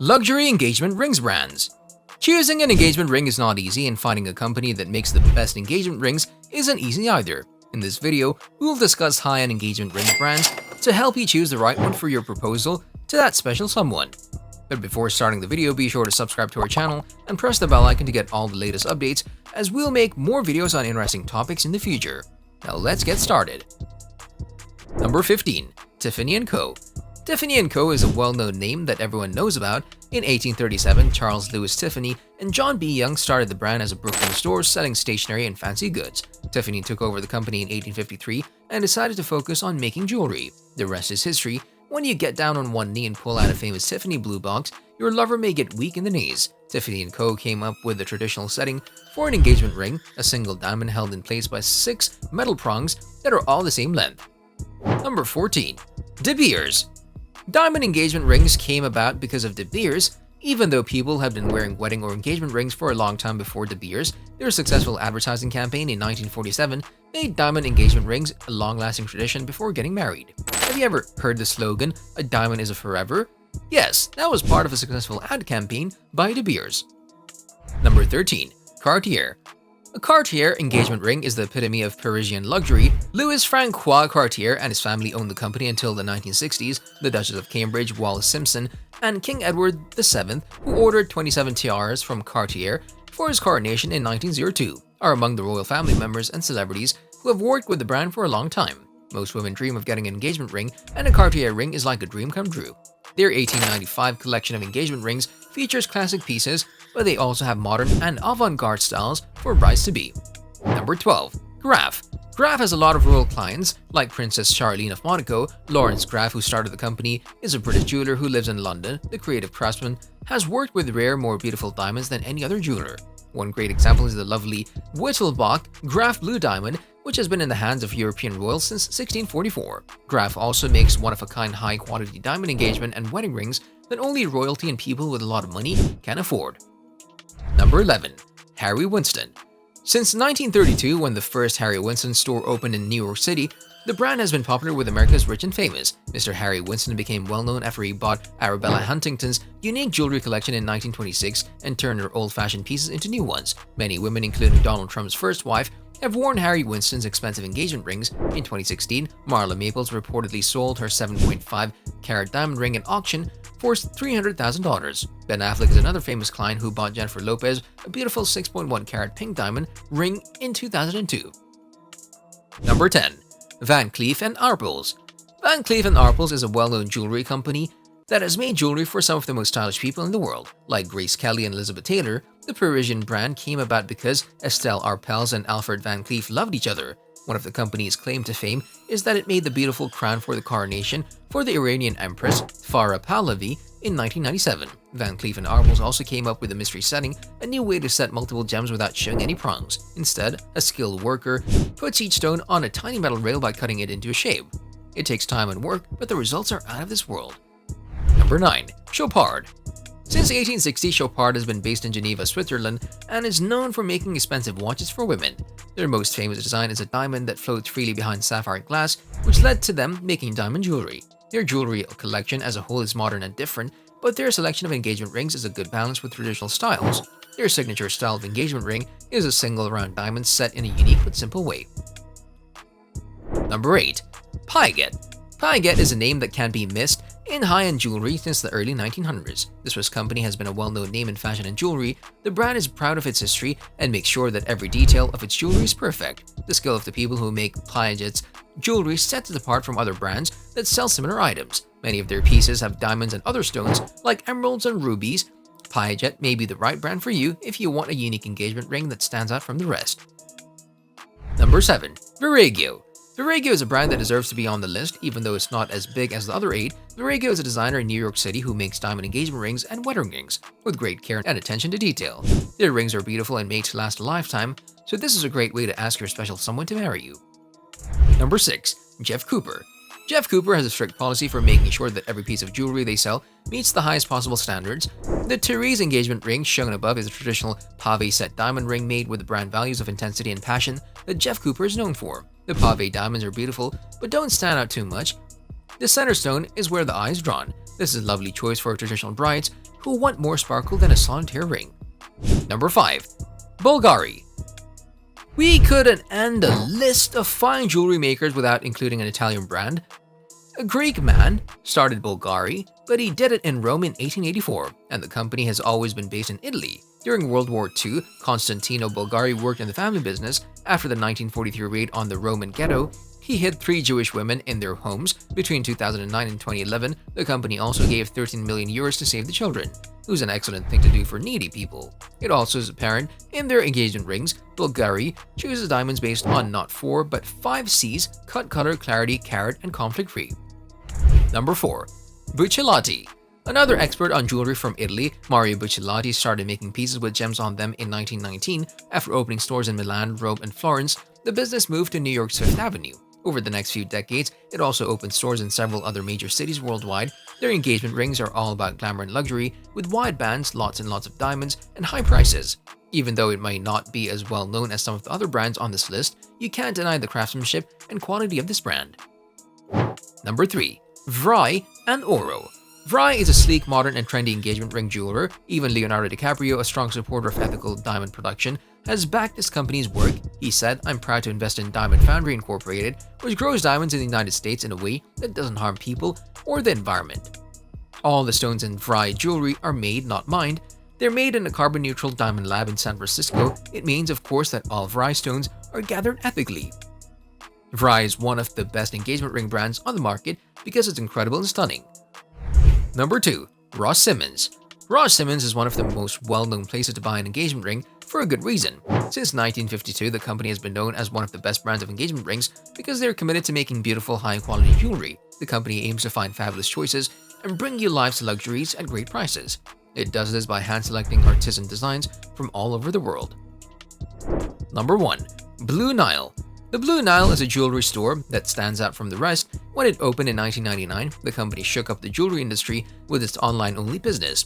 Luxury engagement rings brands. Choosing an engagement ring is not easy, and finding a company that makes the best engagement rings isn't easy either. In this video, we will discuss high-end engagement ring brands to help you choose the right one for your proposal to that special someone. But before starting the video, be sure to subscribe to our channel and press the bell icon to get all the latest updates, as we'll make more videos on interesting topics in the future. Now let's get started. Number 15. Tiffany & Co. Tiffany & Co. is a well-known name that everyone knows about. In 1837, Charles Louis Tiffany and John B. Young started the brand as a Brooklyn store selling stationery and fancy goods. Tiffany took over the company in 1853 and decided to focus on making jewelry. The rest is history. When you get down on one knee and pull out a famous Tiffany blue box, your lover may get weak in the knees. Tiffany & Co. came up with the traditional setting for an engagement ring, a single diamond held in place by 6 metal prongs that are all the same length. Number 14. De Beers. Diamond engagement rings came about because of De Beers. Even though people have been wearing wedding or engagement rings for a long time before De Beers, their successful advertising campaign in 1947 made diamond engagement rings a long-lasting tradition before getting married. Have you ever heard the slogan, "A diamond is a forever"? Yes, that was part of a successful ad campaign by De Beers. Number 13. Cartier. A Cartier engagement ring is the epitome of Parisian luxury. Louis-Francois Cartier and his family owned the company until the 1960s. The Duchess of Cambridge, Wallis Simpson, and King Edward VII, who ordered 27 tiaras from Cartier for his coronation in 1902, are among the royal family members and celebrities who have worked with the brand for a long time. Most women dream of getting an engagement ring, and a Cartier ring is like a dream come true. Their 1895 collection of engagement rings features classic pieces, but they also have modern and avant-garde styles for brides-to-be. Number 12. Graff. Graff has a lot of royal clients, like Princess Charlene of Monaco. Lawrence Graff, who started the company, is a British jeweler who lives in London. The creative craftsman has worked with rare, more beautiful diamonds than any other jeweler. One great example is the lovely Wittelsbach Graff Blue Diamond, which has been in the hands of European royals since 1644. Graff also makes one-of-a-kind high-quality diamond engagement and wedding rings that only royalty and people with a lot of money can afford. Number 11. Harry Winston. Since 1932, when the first Harry Winston store opened in New York City, the brand has been popular with America's rich and famous. Mr. Harry Winston became well-known after he bought Arabella Huntington's unique jewelry collection in 1926 and turned her old-fashioned pieces into new ones. Many women, including Donald Trump's first wife, have worn Harry Winston's expensive engagement rings. In 2016, Marla Maples reportedly sold her 7.5-carat diamond ring at auction for $300,000. Ben Affleck is another famous client who bought Jennifer Lopez a beautiful 6.1-carat pink diamond ring in 2002. Number 10. Van Cleef & Arpels. Van Cleef & Arpels is a well-known jewelry company that has made jewelry for some of the most stylish people in the world. Like Grace Kelly and Elizabeth Taylor, the Parisian brand came about because Estelle Arpels and Alfred Van Cleef loved each other. One of the company's claim to fame is that it made the beautiful crown for the coronation for the Iranian Empress Farah Pahlavi in 1997. Van Cleef & Arpels also came up with a mystery setting, a new way to set multiple gems without showing any prongs. Instead, a skilled worker puts each stone on a tiny metal rail by cutting it into a shape. It takes time and work, but the results are out of this world. Number 9. Chopard. Since 1860, Chopard has been based in Geneva, Switzerland, and is known for making expensive watches for women. Their most famous design is a diamond that floats freely behind sapphire glass, which led to them making diamond jewelry. Their jewelry collection as a whole is modern and different, but their selection of engagement rings is a good balance with traditional styles. Their signature style of engagement ring is a single round diamond set in a unique but simple way. Number 8. Piguet. Piguet is a name that can't be missed in high-end jewelry since the early 1900s. The Swiss company has been a well-known name in fashion and jewelry. The brand is proud of its history and makes sure that every detail of its jewelry is perfect. The skill of the people who make Piguet's jewelry sets it apart from other brands that sell similar items. Many of their pieces have diamonds and other stones like emeralds and rubies. Piguet may be the right brand for you if you want a unique engagement ring that stands out from the rest. Number 7. Verragio. Verragio is a brand that deserves to be on the list, even though it's not as big as the other 8. Verragio is a designer in New York City who makes diamond engagement rings and wedding rings with great care and attention to detail. Their rings are beautiful and made to last a lifetime, so this is a great way to ask your special someone to marry you. Number 6. Jeff Cooper. Jeff Cooper has a strict policy for making sure that every piece of jewelry they sell meets the highest possible standards. The Therese engagement ring shown above is a traditional pave set diamond ring made with the brand values of intensity and passion that Jeff Cooper is known for. The pave diamonds are beautiful, but don't stand out too much. The center stone is where the eye is drawn. This is a lovely choice for traditional brides who want more sparkle than a solitaire ring. Number 5. Bulgari. We couldn't end a list of fine jewelry makers without including an Italian brand. A Greek man started Bulgari, but he did it in Rome in 1884, and the company has always been based in Italy. During World War II, Constantino Bulgari worked in the family business. After the 1943 raid on the Roman ghetto, he hid 3 Jewish women in their homes. Between 2009 and 2011, the company also gave 13 million euros to save the children. It was an excellent thing to do for needy people. It also is apparent in their engagement rings. Bulgari chooses diamonds based on not 4 but 5 C's: cut, color, clarity, carat, and conflict-free. Number 4. Buccellati. Another expert on jewelry from Italy, Mario Buccellati started making pieces with gems on them in 1919. After opening stores in Milan, Rome, and Florence, the business moved to New York's Fifth Avenue. Over the next few decades, it also opened stores in several other major cities worldwide. Their engagement rings are all about glamour and luxury, with wide bands, lots and lots of diamonds, and high prices. Even though it might not be as well known as some of the other brands on this list, you can't deny the craftsmanship and quality of this brand. Number 3. Vry and Oro. Vry is a sleek, modern, and trendy engagement ring jeweler. Even Leonardo DiCaprio, a strong supporter of ethical diamond production, has backed this company's work. He said, "I'm proud to invest in Diamond Foundry Incorporated, which grows diamonds in the United States in a way that doesn't harm people or the environment." All the stones in Vry jewelry are made, not mined. They're made in a carbon-neutral diamond lab in San Francisco. It means, of course, that all Vry stones are gathered ethically. Vry is one of the best engagement ring brands on the market because it's incredible and stunning. Number 2. Ross Simmons. Ross Simmons is one of the most well-known places to buy an engagement ring for a good reason. Since 1952, the company has been known as one of the best brands of engagement rings because they're committed to making beautiful, high-quality jewelry. The company aims to find fabulous choices and bring you life's luxuries at great prices. It does this by hand-selecting artisan designs from all over the world. Number 1. Blue Nile. The Blue Nile is a jewelry store that stands out from the rest. When it opened in 1999, the company shook up the jewelry industry with its online-only business.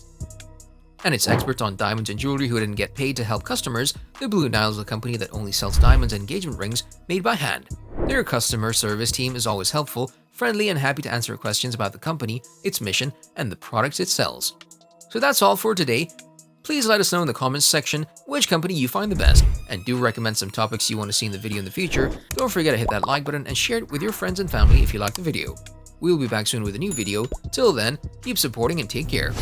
And its experts on diamonds and jewelry who didn't get paid to help customers, the Blue Nile is a company that only sells diamonds and engagement rings made by hand. Their customer service team is always helpful, friendly, and happy to answer questions about the company, its mission, and the products it sells. So that's all for today. Please let us know in the comments section which company you find the best, and do recommend some topics you want to see in the video in the future. Don't forget to hit that like button and share it with your friends and family if you like the video. We'll be back soon with a new video. Till then, keep supporting and take care.